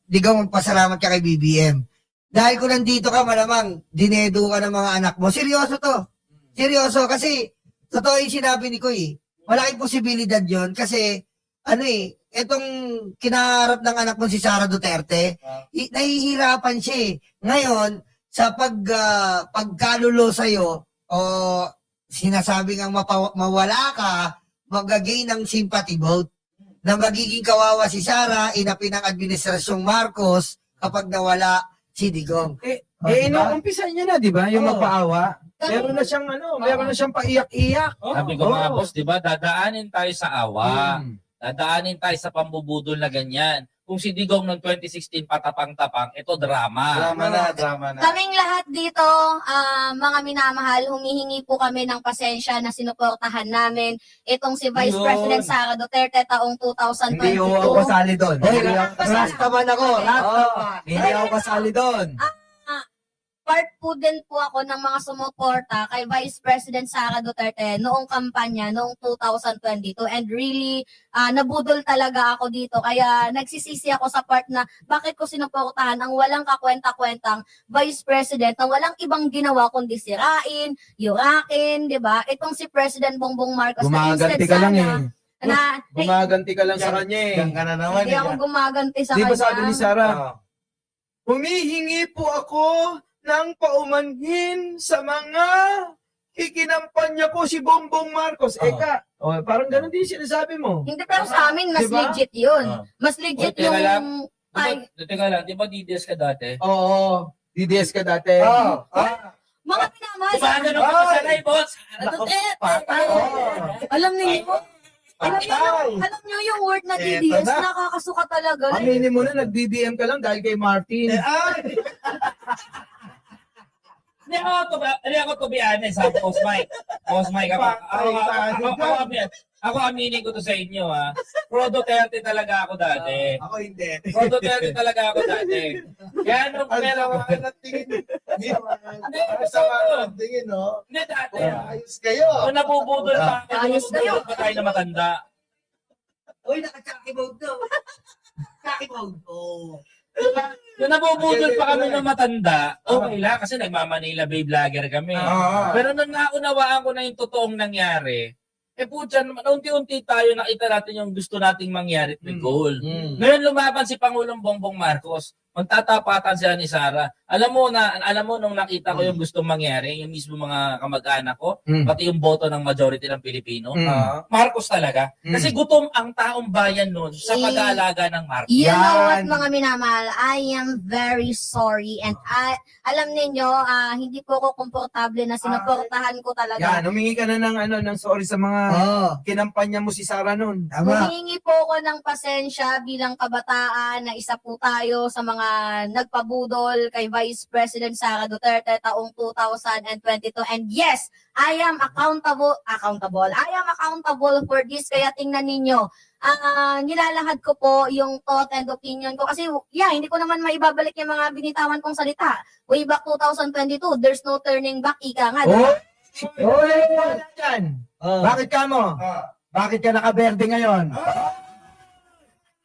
Digong, magpasalamat ka kay BBM. Dahil kung nandito ka, malamang, dinedo ka ng mga anak mo. Seryoso to. Seryoso, kasi, totoo yung sinabi ni Koy. Malaking posibilidad yon kasi, itong kinaharap ng anak mo si Sara Duterte, nahihirapan siya eh. Ngayon, sa pagkalulo sa'yo, o sinasabing ang mawala ka, mag-gain ng sympathy vote, na magiging kawawa si Sara, inapin ng administrasyong Marcos, kapag nawala si Digong. Inuumpisa niya na, di ba? Yung magpaawa. Meron na siyang meron na siyang paiyak-iyak. Sabi ko mga boss, di ba, dadaanin tayo sa awa. Dadaanin tayo sa pambubudol na ganyan. Kung si Digong noong 2016 patapang-tapang, ito drama. Drama na. Kaming lahat dito, mga minamahal, humihingi po kami ng pasensya na sinuportahan namin itong si Vice Ayun. President Sara Duterte taong 2022. Hindi ako kasali doon. Hoy, rasta man ako. Hindi ako kasali doon. Part po din po ako ng mga sumuporta kay Vice President Sara Duterte noong kampanya, noong 2022. And really, nabudol talaga ako dito. Kaya nagsisisi ako sa part na bakit ko sinuportahan ang walang kakwenta-kwentang Vice President na walang ibang ginawa kundi sirain, yurakin, di ba? Itong si President Bongbong Marcos Gumaganti ka lang eh. na Gumaganti ka lang sa kanya eh. Diyan ka na naman. hindi ako gumaganti sa Di ba kanya. sabi ni Sarah? Humihingi po ako ng paumanhin sa mga ikinampanya ko si Bongbong Marcos. Parang ganun din sinasabi mo. Hindi, pero sa amin, mas Diba? legit yun. Mas legit Oy, teka lang. yung... Teka lang, di ba DDS ka dati? Oo. DDS ka dati. Mga pinamahal. Kumagano ka pa sanay, boss? Alam niyo, alam niyo yung word na DDS, nakakasuka talaga. Aminin mo na, nag-BBM ka lang dahil kay Martin. Hindi ako to be honest, ha, Boss Mike. Boss Mike, ako aminin ko to sa inyo, ha. Pro Duterte talaga ako dati. Ako hindi. Pro Duterte talaga ako dati. Kaya nung meron ko, Tingin, no? hindi dati. Ayos kayo. Kung nabubudol pa ako, Ayos kayo. nabubudol pa tayo na matanda. Uy, naka-chaki mode to. Chaki mode. Oh. Kung nabubudol pa kami ng matanda, okay lang kasi nagmamanila Bay Vlogger kami. Pero nung naunawaan ko na yung totoong nangyari, putya naman, unti-unti tayo nakita natin yung gusto nating mangyari at goal. Ngayon lumaban si Pangulong Bongbong Marcos, magtatapatan siya ni Sara. Alam mo nung nakita ko yung gustong mangyari, yung mismo mga kamag-anak ko, pati yung boto ng majority ng Pilipino, Marcos talaga. Kasi gutom ang taong bayan noon sa pag-aalaga ng Marcos. You know what, Yan. mga minamahal, I am very sorry and alam ninyo, hindi po ako komportable na sinuportahan ko talaga. Yan, humingi ka na ng sorry sa mga kinampanya mo si Sarah noon. Tama. Humingi po ako ng pasensya bilang kabataan na isa po tayo sa mga nagpabudol kay Vice President Sara Duterte taong 2022. And yes, I am accountable. I am accountable for this. Kaya tingnan ninyo, nilalahad ko po yung thought and opinion ko. Kasi hindi ko naman maibabalik yung mga binitawan kong salita. Way back 2022, there's no turning back. Ika nga. diba? Wala dyan. Bakit ka mo? Bakit ka nakaberde ngayon?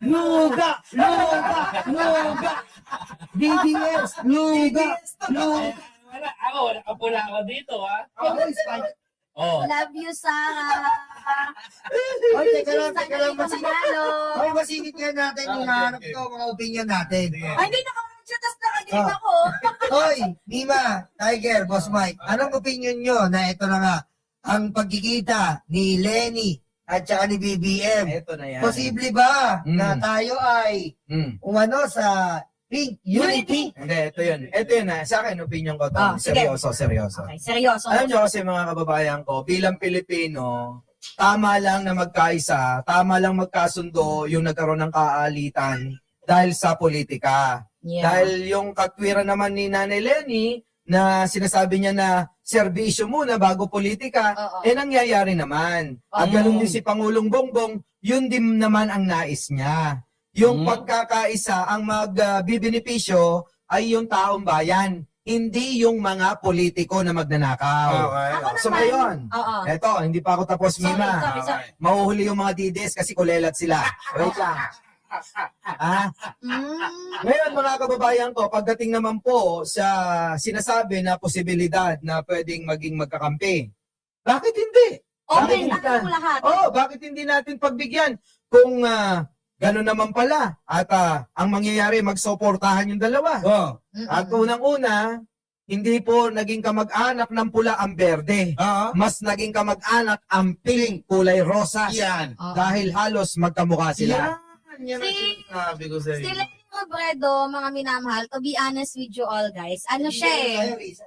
Luga! DDS! Luga! Nakapula ako dito, ha? Love you, Sarah. Oy, teka lang, Manalo. Oy, masingit nga natin yung hanap ko, mga opinion natin. Ay, hindi nakakas nakagilig ako. Hoy, Mima, Tiger, Boss Mike, anong opinion nyo na ito na nga, ang pagkikita ni Lenny at saka ni BBM? Ito na yan. Posible ba na tayo ay umano sa Pink Unity? Hindi, ito yun. Ito yun Sa akin, opinion ko to. Sige. Seryoso. Okay, seryoso. Alam nyo kasi mga kababayan ko, bilang Pilipino, tama lang na magkaisa, tama lang magkasundo yung nagkaroon ng kaalitan dahil sa politika. Dahil yung katwiran naman ni Nanay Lenny na sinasabi niya na serbisyo muna bago politika, nangyayari naman. At ganun din si Pangulong Bongbong, yun din naman ang nais niya. Yung pagkakaisa, ang magbibenepisyo ay yung taong bayan, hindi yung mga politiko na magnanakaw. So ngayon, eto, hindi pa ako tapos, Mima. Sorry. Mahuhuli yung mga DDS kasi kulelat sila. Wait lang. Ah, Mm. ngayon mga kababayan ko, pagdating naman po sa sinasabi na posibilidad na pwedeng maging magkakampi, bakit hindi? Open Bakit na ang lahat. Bakit hindi natin pagbigyan kung gano'n naman pala at ang mangyayari magsuportahan yung dalawa. Mm-mm. At unang-una, hindi po naging kamag-anak ng pula ang berde. Mas naging kamag-anak ang pink kulay rosas. Yan. Oo. Dahil halos magkamukha sila. Yan ang Si- sinasabi ko sa Si inyo. Lenny Robredo, mga minamahal, to be honest with you all guys, ano siya eh, Tayo, Risa.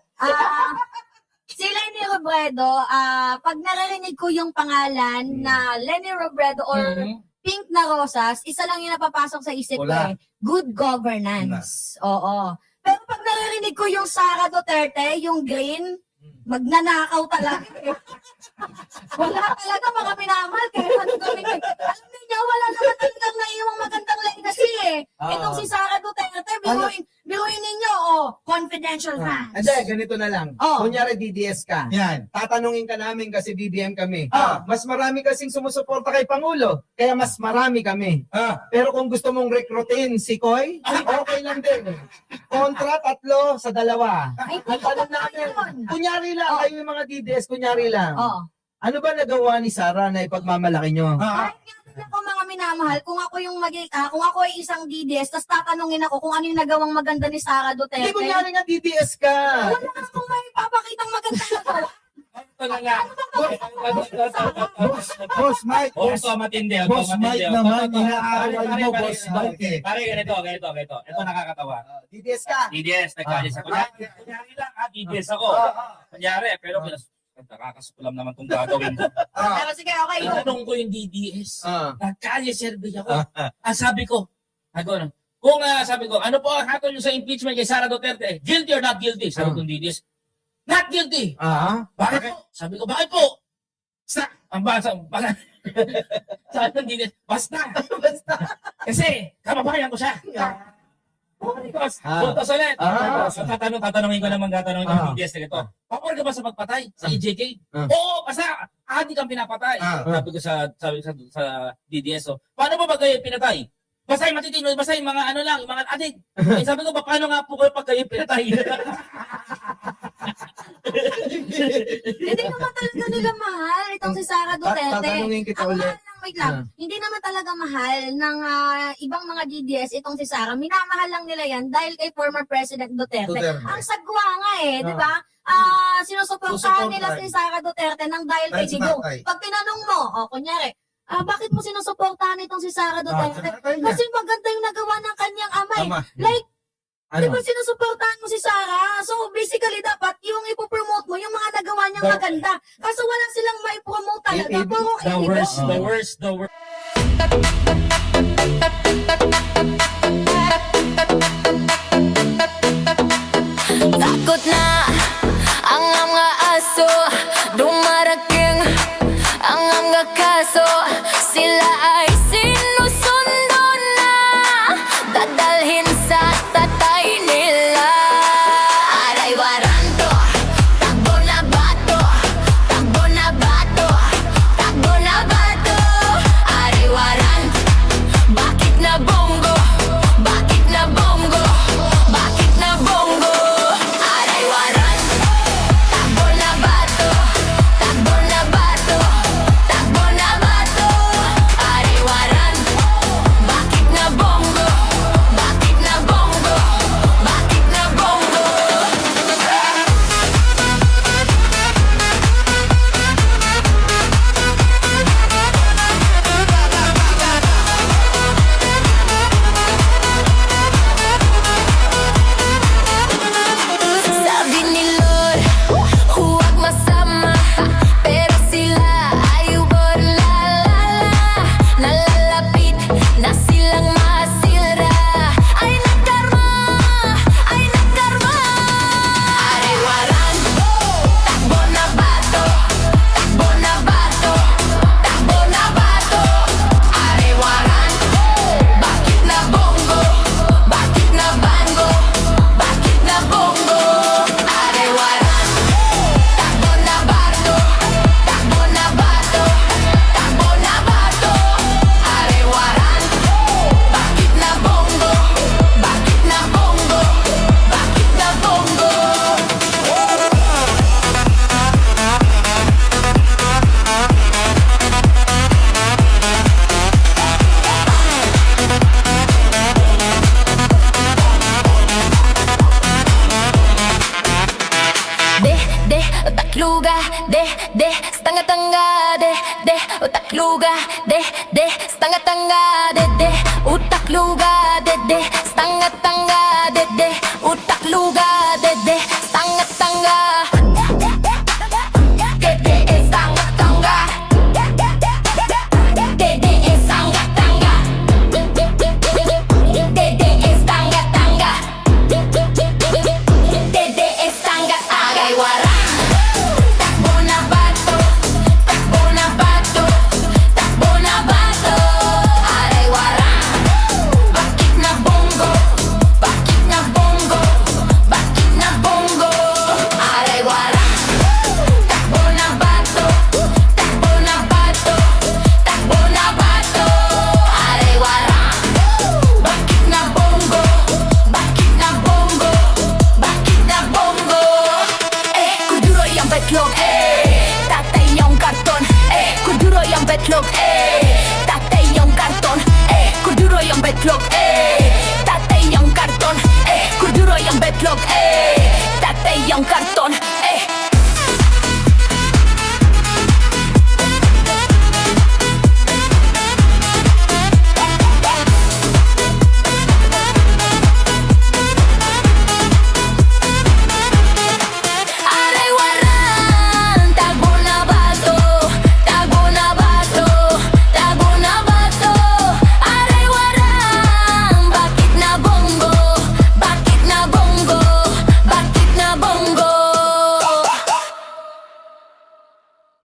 si Lenny Robredo, pag naririnig ko yung pangalan na Lenny Robredo or Pink na Rosas, isa lang yung napapasok sa isip ko Wala. eh, good governance. Oo. Pero pag naririnig ko yung Sara Duterte, yung green, magnanakaw talaga. Wala talaga mga minamahal. Kaya ano gawin ko? Alam niyo, wala naman talagang naiwang magandang legacy eh. Itong si Sara Duterte, biruin ninyo, confidential funds. Hindi, ganito na lang. Oh. Kunyari DDS ka. Yan. Tatanungin ka namin kasi BBM kami. Ah. Mas marami kasing sumusuporta kay Pangulo. Kaya mas marami kami. Pero kung gusto mong rekrutin si Koy, okay lang din. Kontra 3 sa 2. Ay, Ang tanong namin, kunyari lang, Oh. kayo yung mga DDS, kunyari lang. Oo. Ano ba nagawa ni Sara na ipagmamalaki nyo? Kahit nga ako mga minamahal, kung ako yung kung ako ay isang DDS, tapos tatanungin ako kung ano yung nagawang maganda ni Sara Duterte. Hindi, kunyari nga DDS ka. Wala akong may papakitang maganda na gawa. Ito na nga. Boss Mike, Oh, ito matindi. Ito Boss matindi. Mike naman, Ito, inaaway pare, mo, pare, Boss pare, Mike eh. Pare, ganito. Ito nakakatawa. DDS ka. DDS, nagkalis ako. Kunyari lang DDS ako. Kunyari, pero nakakasukulam naman itong gagawin ko. Pero sige, okay. Tinanong ko yung DDS. Ah. Nagkalye survey ako. Sabi ko, kung sabi ko, ano po ang hatol nyo sa impeachment kay Sara Duterte? Guilty or not guilty? Sabi ko DDS, not guilty. Bakit po? Sabi ko, bakit po? Ang basa, sabi ng DDS, basta. Kasi, kababayan ko siya. Because, votos ulit. Tatanungin ko naman ng DDS na ito. Papor ka ba sa pagpatay sa EJK? Oo, basta adik kang pinapatay. Sabi ko sa DDS, paano ba kayo pinatay? Basta yung matitino, basta yung mga ano lang, yung mga adik. Sabi ko, paano nga po kayo pag kayo pinatay? Hindi naman talaga nila mahal itong si Sara Duterte. Tatanungin kita Ang ulit. mahal ng, wait lang, hindi naman talaga mahal ng ibang mga DDS itong si Sara. Minamahal lang nila yan dahil kay former President Duterte. Ang sagwa nga eh, di ba? Sinusuportahan nila si Sara Duterte nang dahil kay Digong. Pag tinanong mo, kunyari, bakit mo sinusuportahan itong si Sara Duterte? Kasi maganda yung nagawa ng kanyang amay. Like, di ba sinusuportahan mo si Sara? So basically dapat yung ipopromote mo yung mga nagawa niyang maganda. Kaso wala silang maipromote talaga. Puro The worst. Takot na ang mga aso, dumarating ang mga kaso. Sila ay sinusundo na, dadalhin sa tatay nila. Aray waranto, takbo na bato, takbo na bato, takbo na bato. Aray waranto, bakit na bongo? Stanga-tanga, utak luga, stanga-tanga, utak luga, stanga-tanga, utak luga, stanga-tanga, stanga-tanga, stanga-tanga, stanga-tanga, agay warang. Takbo na bato, takbo na bato, takbo na bato, aray warang. Bakit na bongo, bakit na bongo, bakit na bongo, aray warang. Takbo na bato, takbo na bato, takbo na bato, aray warang. Bakit na bongo, bakit na bongo, bakit na bongo. Kuduro yung betlog, tatay yung karton, kuduro yung betlog, tatay yung karton, kuduro yung betlog, tatay yung karton, kuduro yung betlog, tatay yung karton.